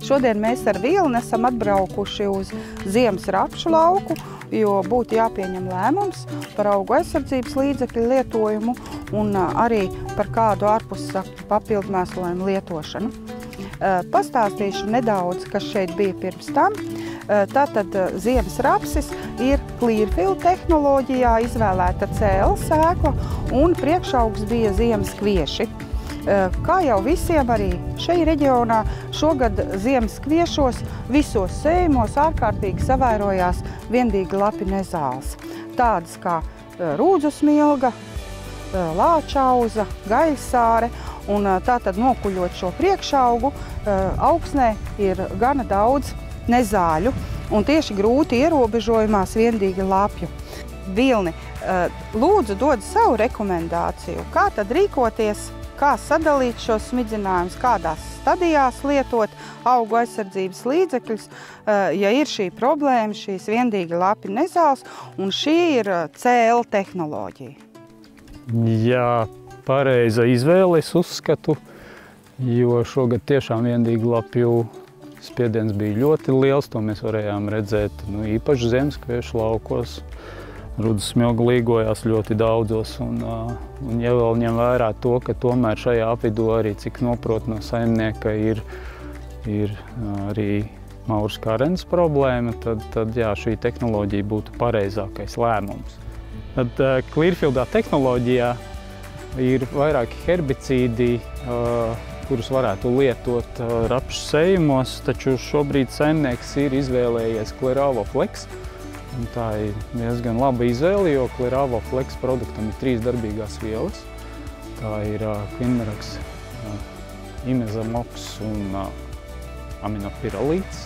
Šodien mēs ar Vilni esam atbraukuši uz ziemas rapšu lauku, jo būtu jāpieņem lēmums par augu aizsardzības līdzekļu lietojumu un arī par kādu ārpussakņu papildmēslojumu lietošanu. Pastāstīšu nedaudz, kas šeit bija pirms tam. Tātad ziemas rapsis ir Clearfield tehnoloģijā izvēlēta CL sēkla un priekšaugs bija ziemas kvieši. Kā jau visiem arī šeit reģionā, šogad ziemas kviešos visos sējumos ārkārtīgi savērojās viendīgi lapi nezāles. Tādas kā rūdzu smilga, lāčauza, gaļsāre, un tātad nokuļot šo priekšaugu, augsnē ir gana daudz nezāļu un tieši grūti ierobežojumās viendīgi lapju. Vilni, lūdzu dod savu rekomendāciju, kā tad rīkoties, kā sadalīt šos smidzinājumus, kādās stadijās lietot augu aizsardzības līdzekļus, ja ir šī problēma, šīs viendīgi lapi nezāles, un šī ir CL tehnoloģija. Jā, pareiza izvēle, es uzskatu, jo šogad tiešām viendīgi lapju spiediens bija ļoti liels, to mēs varējām redzēt īpaši zemeskviešu laukos. Rudzu smilga līgojās ļoti daudzos, un ja vēl ņem vērā to, ka tomēr šajā apvidū arī, cik noprot no saimnieka, ir arī maurs karenes problēma, tad jā, šī tehnoloģija būtu pareizākais lēmums. Tad Clearfieldā tehnoloģijā ir vairāki herbicīdi, kurus varētu lietot rapšu sējumos, taču šobrīd saimnieks ir izvēlējies Cleravo Flex. Tā ir diezgan laba izvēle, jo Cleravo Flex produktam ir 3 darbīgās vielas. Tā ir Quinmerax, Imezamox un aminopirolīts.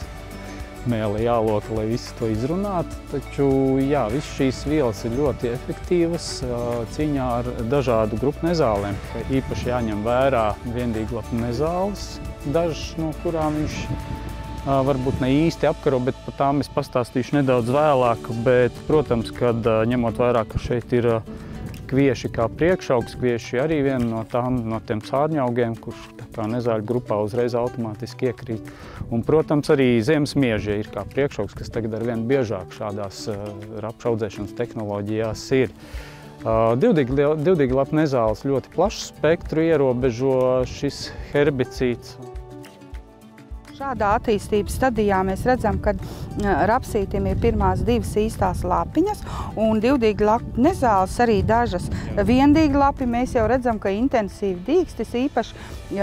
Mēle jāloka, lai visi to izrunātu, taču jā, visas šīs vielas ir ļoti efektīvas cīņā ar dažādu grupu nezālēm. Īpaši jāņem vērā viendīgi lapu nezāles, dažas no kurām viņš varbūt ne īsti apkaro, bet par tām es pastāstīšu nedaudz vēlāk, bet, protams, kad ņemot vērā, ka šeit ir kvieši kā priekšaugs, kvieši arī viena no tiem sārņaugiem, kurš kā nezāļu grupā uzreiz automātiski iekrīt. Un, protams, arī ziemas mieži ir kā priekšaugs, kas tagad arvien biežāk šādās rapšu audzēšanas tehnoloģijās ir. Divdīgi lapu nezāles ļoti plašu spektru ierobežo šis herbicīds. Šādā attīstības stadijā mēs redzam, ka rapsītim ir pirmās 2 īstās lapiņas un divdīgi lapu nezāles arī dažas. Viendīgi lapi mēs jau redzam, ka intensīvi dīkstis, īpaši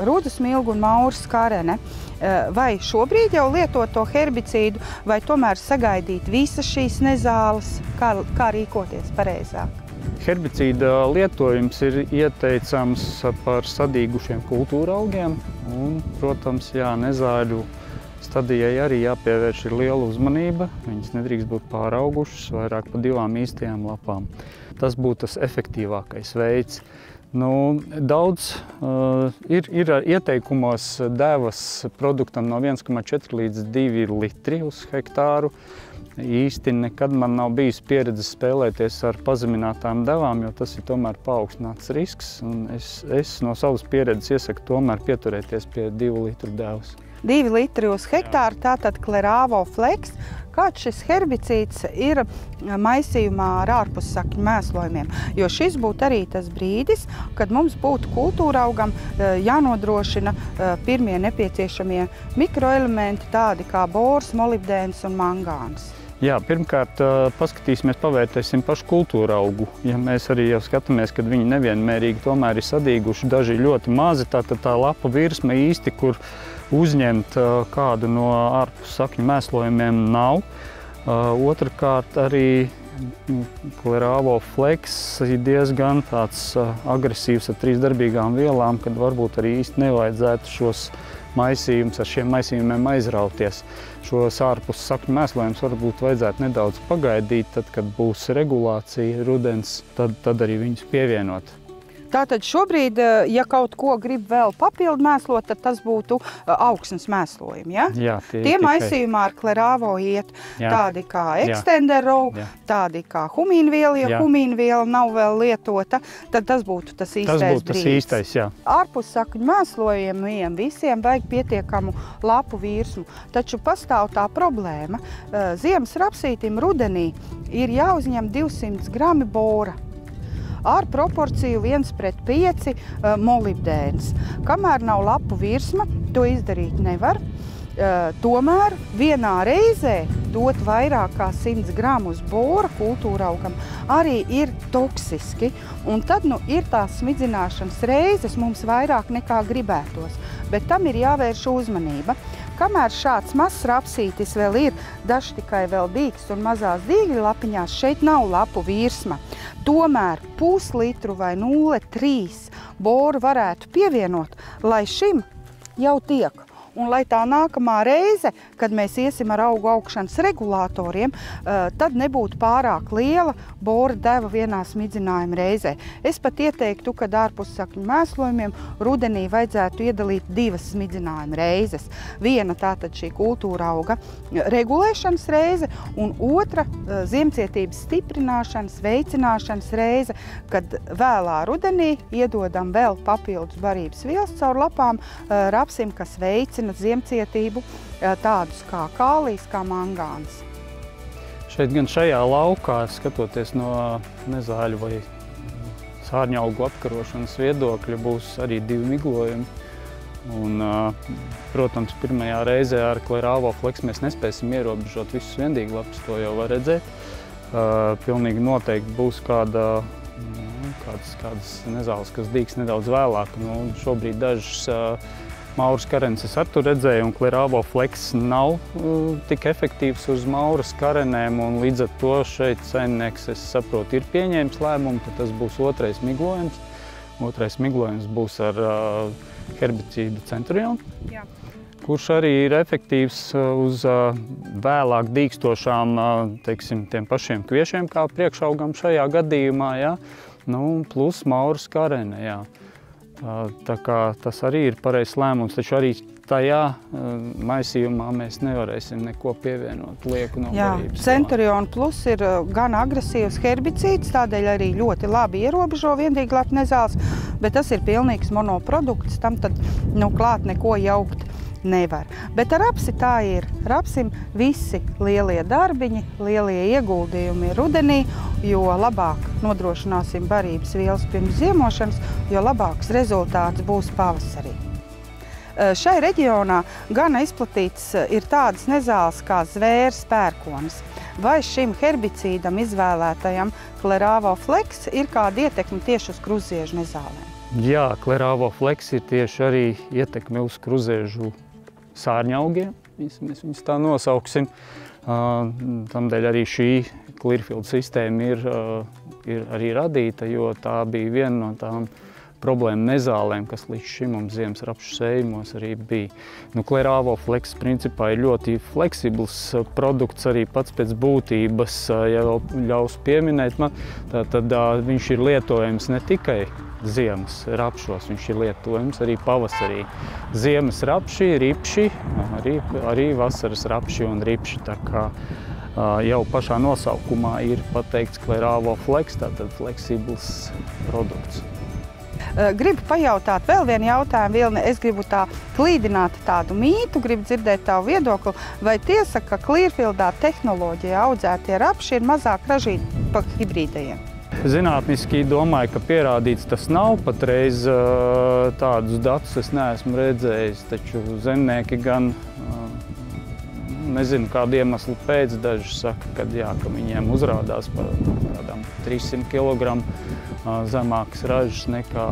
rudzu smilgu un maurs karene. Vai šobrīd jau lietot to herbicīdu, vai tomēr sagaidīt visas šīs nezāles, kā rīkoties pareizāk? Herbicīda lietojums ir ieteicams par sadīgušiem kultūra augiem un, protams, jā, nezāļu stadijai arī jāpievērš ir liela uzmanība. Viņas nedrīkst būt pāraugušas, vairāk pa 2 īstajām lapām. Tas būtu tas efektīvākais veids. Daudz ir ieteikumos devas produktam no 1,4 līdz 2 litri uz hektāru. Īsti nekad man nav bijis pieredze spēlēties ar pazeminātām devām, jo tas ir tomēr paaugstināts risks. Un es no savas pieredzes iesaku tomēr pieturēties pie 2 litru devas. 2 litri uz hektāru, tātad Cleravo Flex. Kāds šis herbicīds ir maisījumā ar ārpussakņu mēslojumiem? Jo šis būtu arī tas brīdis, kad mums būtu kultūraugam jānodrošina pirmie nepieciešamie mikroelementi, tādi kā bors, molibdēns un mangāns. Jā, pirmkārt, paskatīsimies, pavērtēsim pašu kultūraugu. Ja mēs arī jau skatāmies, kad viņi nevienmērīgi tomēr ir sadīguši, daži ļoti mazi, tātad tā lapa virsma īsti, kur uzņemt kādu no ārpussakņu mēslojumiem nav. Otrakārt, arī Cleravo Flex ir diezgan tāds agresīvs ar 3 darbīgām vielām, kad varbūt arī īsti nevajadzētu šos maisījumus ar šiem maisījumiem aizrauties. Šos ārpussakņu mēslojumus varbūt vajadzētu nedaudz pagaidīt, tad, kad būs regulācija rudens, tad arī viņus pievienot. Tātad šobrīd, ja kaut ko grib vēl papildu mēslot, tad tas būtu augsnes mēslojumi, ja? Jā, tie maisījumā ar Klerāvo iet tādi kā Extenderrow, tādi kā humīnviela, ja humīnviela nav vēl lietota, tad tas būtu tas īstais brīdis. Ārpussakņu mēslojumiem visiem vajag pietiekamu lapu virsmu, taču pastāv tā problēma. Ziemas rapsītim rudenī ir jāuzņem 200 grami bora ar proporciju 1:5 molibdēns. Kamēr nav lapu virsma, to izdarīt nevar. Tomēr vienā reizē dot vairāk kā 100 gramus bora kultūraugam arī ir toksiski. Un tad ir tās smidzināšanas reizes mums vairāk nekā gribētos, bet tam ir jāvērš uzmanība. Kamēr šāds mazs rapsītis vēl ir, dažs tikai vēl dīkst un mazās dīgļu lapiņās, šeit nav lapu virsma. Tomēr puslitru vai 0,3 boru varētu pievienot, lai šim jau tiek. Un lai tā nākamā reize, kad mēs iesim ar augu augšanas regulātoriem, tad nebūtu pārāk liela bora deva vienā smidzinājuma reizē. Es pat ieteiktu, ka ārpussakņu mēslojumiem rudenī vajadzētu iedalīt 2 smidzinājuma reizes. Viena tātad šī kultūra auga regulēšanas reize un otra ziemcietības stiprināšanas, veicināšanas reize, kad vēlā rudenī iedodam vēl papildus barības vielas caur lapām rapsim, kas veicina ziemcietību, tādus kā kālijs, kā mangāns. Šeit gan šajā laukā, skatoties no nezāļu vai sārņaugu apkarošanas viedokļa, būs arī 2 miglojumi. Un, protams, pirmajā reizē ar Klerāvo Flex mēs nespēsim ierobežot visus viendīglapus, to jau var redzēt. Pilnīgi noteikti būs kādas nezāles, kas dīgs nedaudz vēlāk. Šobrīd dažas mauras karenes es ar to redzēju, un Klerāvo Flex nav tik efektīvs uz mauras karenēm, un līdz ar to šeit saimnieks, es saprotu, ir pieņēmis lēmumu, ka tas būs otrais miglojums. Otrais miglojums būs ar herbicīdu Centurion, kurš arī ir efektīvs uz vēlāk dīkstošām, teiksim, tiem pašiem kviešiem, kā priekšaugam šajā gadījumā, plus mauras karene, Tā kā tas arī ir pareizs lēmums, taču arī tajā maisījumā mēs nevarēsim neko pievienot lieku no barības. Centurion Plus ir gan agresīvs herbicīds, tādēļ arī ļoti labi ierobežo viendīglapu nezāles, bet tas ir pilnīgs monoprodukts, tam tad klāt neko jaukt nevar. Bet ar rapsi tā ir. Rapsim visi lielie darbiņi, lielie ieguldījumi rudenī, jo labāk nodrošināsim barības vielas pirms ziemošanas, jo labāks rezultāts būs pavasarī. Šai reģionā gan izplatīts ir tādas nezāles kā zvērs, pērkonis. Vai šim herbicīdam izvēlētajam Klerāvo Flex ir kāda ietekme tieši uz krustdziežu nezālēm? Jā, Klerāvo Flex ir tieši arī ietekme uz krustdziežu sārņaugiem, mēs viņus tā nosauksim. Tamdēļ arī šī Clearfield sistēma ir arī radīta, jo tā bija viena no tām problēmu nezālēm, kas līdz šim mums ziemas rapšu sējumos arī bija. Klerāvo Flex principā ir ļoti fleksibls produkts arī pats pēc būtības, ja ļaus pieminēt man, tad viņš ir lietojams ne tikai ziemas rapšos, viņš ir lietojams arī pavasarī. Ziemas rapši, ripši, arī vasaras rapši un ripši, tā kā jau pašā nosaukumā ir pateikts Klerāvo Flex, tātad fleksibls produkts. Gribu pajautāt vēl vienu jautājumu, Vilni. Es gribu tā klīdināt tādu mītu, gribu dzirdēt tavu viedokli. Vai tiesa, ka Clearfieldā tehnoloģija audzētie rapši ir mazāk ražīti par hibrīdajiem? Zinātniski domāju, ka pierādīts tas nav. Patreiz tādus datus es neesmu redzējis, taču zemnieki gan nezinu, kādu iemeslu pēc. Daži saka, ka viņiem uzrādās par kādām 300 kg zemākas ražas nekā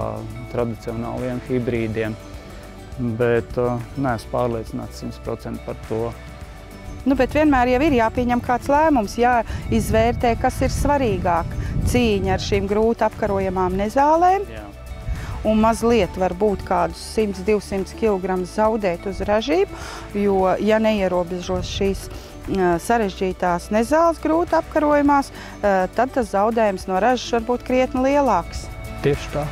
tradicionāliem hibrīdiem. Bet neesmu pārliecināts 100% par to. Bet vienmēr jau ir jāpieņem kāds lēmums, jāizvērtē, kas ir svarīgāk. Cīņa ar šīm grūti apkarojamām nezālēm. Un mazliet var būt kādus 100–200 kg zaudēt uz ražību, jo, ja neierobežos šīs sarežģītās nezāles grūti apkarojamās, tad tas zaudējums no ražas var būt krietni lielāks. Tieši tā.